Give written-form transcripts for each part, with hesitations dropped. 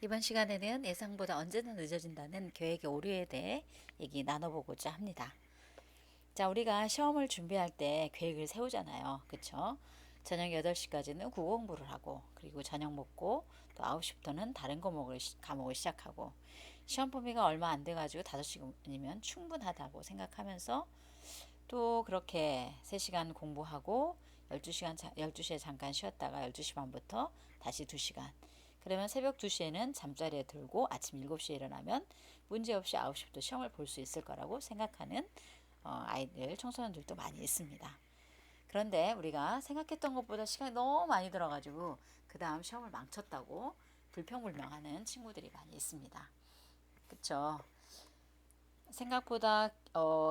이번 시간에는 예상보다 언제나 늦어진다는 계획의 오류에 대해 얘기 나눠보고자 합니다. 자, 우리가 시험을 준비할 때 계획을 세우잖아요. 그쵸? 저녁 8시까지는 국어 공부를 하고, 그리고 저녁 먹고 또 9시부터는 다른 과목을 시작하고, 시험 범위가 얼마 안 돼가지고 5시간이면 충분하다고 생각하면서 또 그렇게 3시간 공부하고 12시에 잠깐 쉬었다가 12시 반부터 다시 2시간. 그러면 새벽 2시에는 잠자리에 들고 아침 7시에 일어나면 문제없이 9시부터 시험을 볼 수 있을 거라고 생각하는 아이들, 청소년들도 많이 있습니다. 그런데 우리가 생각했던 것보다 시간이 너무 많이 들어가지고 그 다음 시험을 망쳤다고 불평불명하는 친구들이 많이 있습니다. 그쵸? 생각보다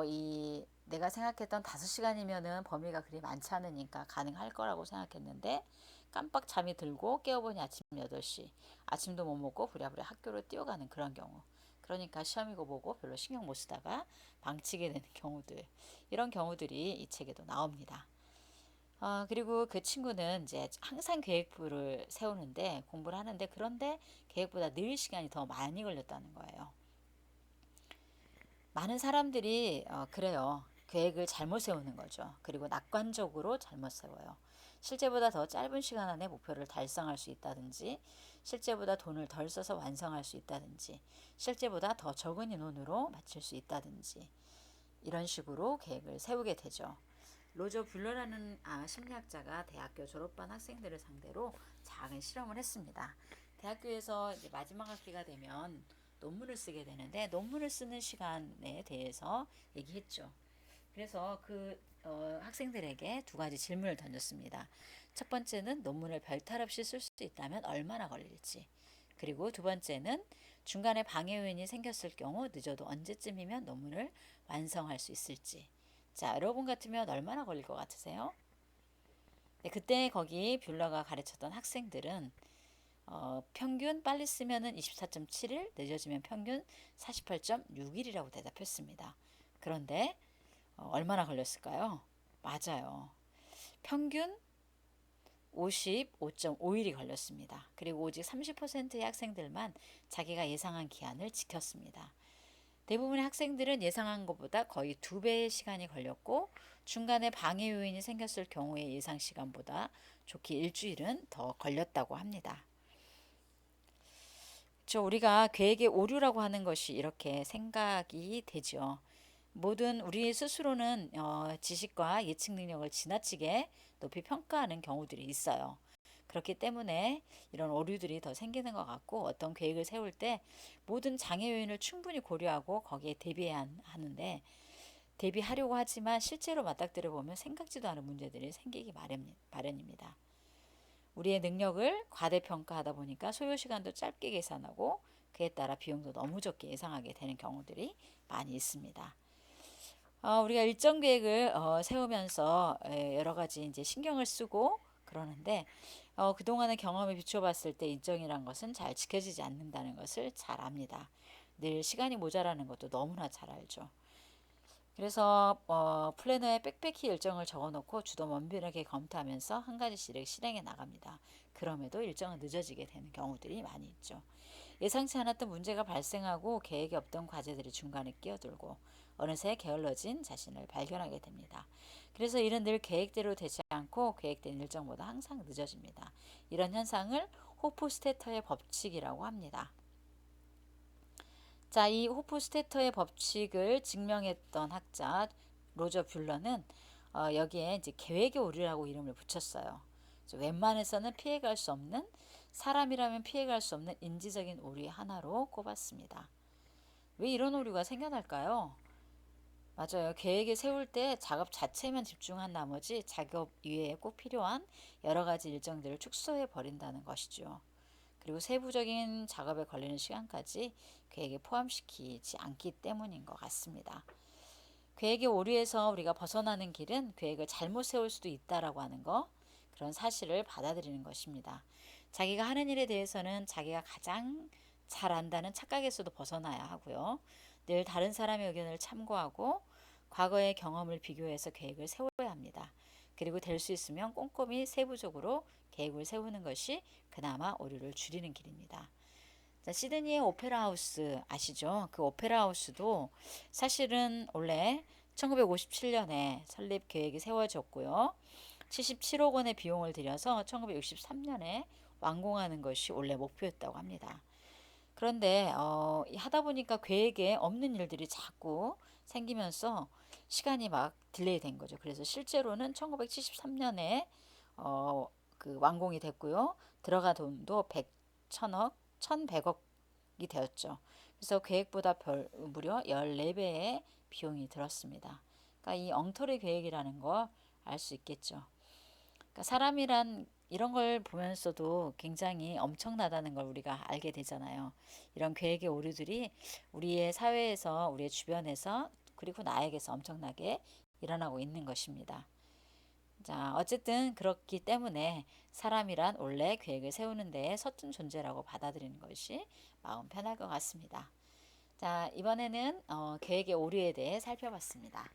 이 내가 생각했던 5시간이면은 범위가 그리 많지 않으니까 가능할 거라고 생각했는데 깜빡 잠이 들고 깨어보니 아침 8시. 아침도 못 먹고 부랴부랴 학교로 뛰어가는 그런 경우. 그러니까 시험이고 뭐고 별로 신경 못 쓰다가 방치게 되는 경우들. 이런 경우들이 이 책에도 나옵니다. 그리고 그 친구는 이제 항상 계획표를 세우는데 공부를 하는데 그런데 계획보다 늘 시간이 더 많이 걸렸다는 거예요. 많은 사람들이 그래요. 계획을 잘못 세우는 거죠. 그리고 낙관적으로 잘못 세워요. 실제보다 더 짧은 시간 안에 목표를 달성할 수 있다든지, 실제보다 돈을 덜 써서 완성할 수 있다든지, 실제보다 더 적은 인원으로 마칠 수 있다든지, 이런 식으로 계획을 세우게 되죠. 로저 뷰러라는 심리학자가 대학교 졸업반 학생들을 상대로 작은 실험을 했습니다. 대학교에서 이제 마지막 학기가 되면 논문을 쓰게 되는데 논문을 쓰는 시간에 대해서 얘기했죠. 그래서 그 학생들에게 두 가지 질문을 던졌습니다. 첫 번째는 논문을 별탈 없이 쓸 수 있다면 얼마나 걸릴지. 그리고 두 번째는 중간에 방해 요인이 생겼을 경우 늦어도 언제쯤이면 논문을 완성할 수 있을지. 자, 여러분 같으면 얼마나 걸릴 것 같으세요? 네, 그때 거기 뷰러가 가르쳤던 학생들은 평균 빨리 쓰면은 24.7일, 늦어지면 평균 48.6일이라고 대답했습니다. 그런데 얼마나 걸렸을까요? 맞아요. 평균 55.5일이 걸렸습니다. 그리고 오직 30%의 학생들만 자기가 예상한 기한을 지켰습니다. 대부분의 학생들은 예상한 것보다 거의 2배의 시간이 걸렸고 중간에 방해 요인이 생겼을 경우의 예상 시간보다 좋게 일주일은 더 걸렸다고 합니다. 우리가 계획의 오류라고 하는 것이 이렇게 생각이 되죠. 모든 우리 스스로는 지식과 예측 능력을 지나치게 높이 평가하는 경우들이 있어요. 그렇기 때문에 이런 오류들이 더 생기는 것 같고 어떤 계획을 세울 때 모든 장애 요인을 충분히 고려하고 거기에 대비해야 하는데 대비하려고 하지만 실제로 맞닥뜨려 보면 생각지도 않은 문제들이 생기기 마련입니다. 우리의 능력을 과대평가하다 보니까 소요 시간도 짧게 계산하고 그에 따라 비용도 너무 적게 예상하게 되는 경우들이 많이 있습니다. 우리가 일정 계획을 세우면서 여러 가지 이제 신경을 쓰고 그러는데 그동안의 경험에 비춰봤을 때 일정이란 것은 잘 지켜지지 않는다는 것을 잘 압니다. 늘 시간이 모자라는 것도 너무나 잘 알죠. 그래서 플래너에 빽빽히 일정을 적어놓고 주도 면밀하게 검토하면서 한 가지씩 실행해 나갑니다. 그럼에도 일정은 늦어지게 되는 경우들이 많이 있죠. 예상치 않았던 문제가 발생하고 계획에 없던 과제들이 중간에 끼어들고 어느새 게을러진 자신을 발견하게 됩니다. 그래서 일은 늘 계획대로 되지 않고 계획된 일정보다 항상 늦어집니다. 이런 현상을 호프스테터의 법칙이라고 합니다. 자, 이 호프스테터의 법칙을 증명했던 학자 로저 뷰러는 여기에 이제 계획의 오류라고 이름을 붙였어요. 웬만해서는 피해갈 수 없는 사람이라면 피해갈 수 없는 인지적인 오류의 하나로 꼽았습니다. 왜 이런 오류가 생겨날까요? 맞아요. 계획을 세울 때 작업 자체만 집중한 나머지 작업 이외에 꼭 필요한 여러 가지 일정들을 축소해 버린다는 것이죠. 그리고 세부적인 작업에 걸리는 시간까지 계획에 포함시키지 않기 때문인 것 같습니다. 계획의 오류에서 우리가 벗어나는 길은 계획을 잘못 세울 수도 있다라고 하는 거, 그런 사실을 받아들이는 것입니다. 자기가 하는 일에 대해서는 자기가 가장 잘 안다는 착각에서도 벗어나야 하고요. 늘 다른 사람의 의견을 참고하고 과거의 경험을 비교해서 계획을 세워야 합니다. 그리고 될 수 있으면 꼼꼼히 세부적으로 계획을 세우는 것이 그나마 오류를 줄이는 길입니다. 자, 시드니의 오페라 하우스 아시죠? 그 오페라 하우스도 사실은 원래 1957년에 설립 계획이 세워졌고요. 77억 원의 비용을 들여서 1963년에 완공하는 것이 원래 목표였다고 합니다. 그런데 하다 보니까 계획에 없는 일들이 자꾸 생기면서 시간이 막 딜레이 된 거죠. 그래서 실제로는 1973년에 그 완공이 됐고요. 들어간 돈도 100, 1000억, 1100억이 되었죠. 그래서 계획보다 무려 14배의 비용이 들었습니다. 그러니까 이 엉터리 계획이라는 걸 알 수 있겠죠. 그러니까 사람이란 이런 걸 보면서도 굉장히 엄청나다는 걸 우리가 알게 되잖아요. 이런 계획의 오류들이 우리의 사회에서, 우리의 주변에서, 그리고 나에게서 엄청나게 일어나고 있는 것입니다. 자, 어쨌든 그렇기 때문에 사람이란 원래 계획을 세우는 데에 서툰 존재라고 받아들이는 것이 마음 편할 것 같습니다. 자, 이번에는 계획의 오류에 대해 살펴봤습니다.